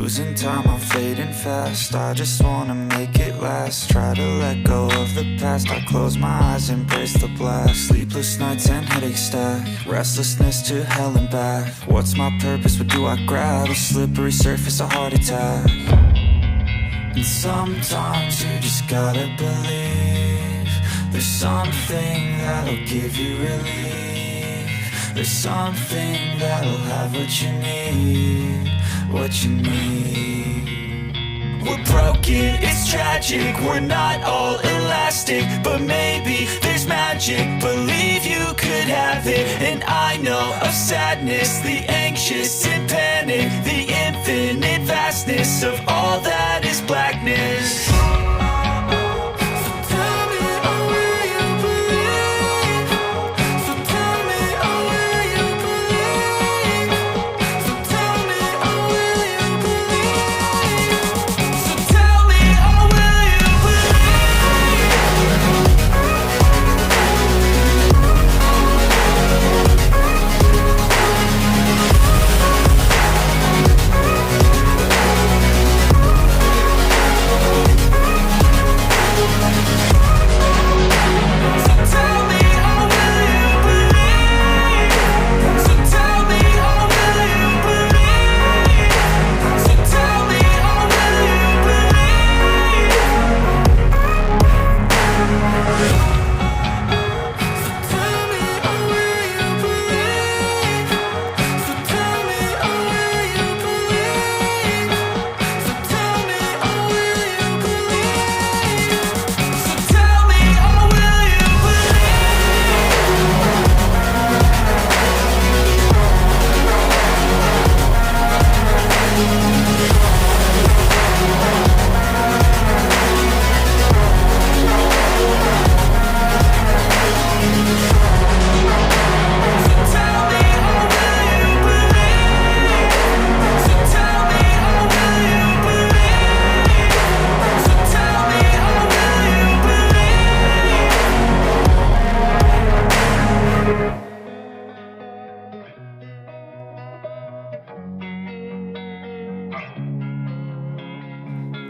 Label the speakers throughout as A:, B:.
A: Losing time, I'm fading fast. I just wanna make it last. Try to let go of the past. I close my eyes, embrace the blast. Sleepless nights and headache stack. Restlessness to hell and back. What's my purpose? What do I grab? A slippery surface, a heart attack. And sometimes you just gotta believe there's something that'll give you relief. There's something that'll have what you need, what you need. We're broken, it's tragic, we're not all elastic, but maybe there's magic. Believe you could have it, and I know of sadness, the anxious and panic, the infinite vastness of all that is blackness.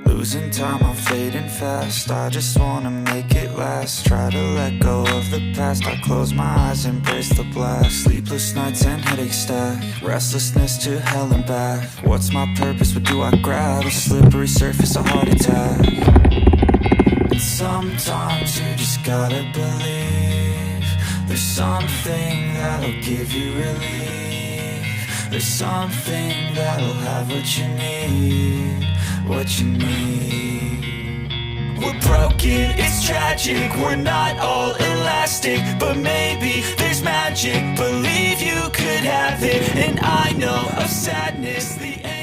A: Losing time, I'm fading fast. I just wanna make it last. Try to let go of the past. I close my eyes, embrace the blast. Sleepless nights and headache stack. Restlessness to hell and back. What's my purpose? What do I grab? A slippery surface, a heart attack. And sometimes you just gotta believe there's something that'll give you relief. There's something that'll have what you need, what you need. We're broken, it's tragic, we're not all elastic, but maybe there's magic. Believe you could have it, and I know of sadness, the end.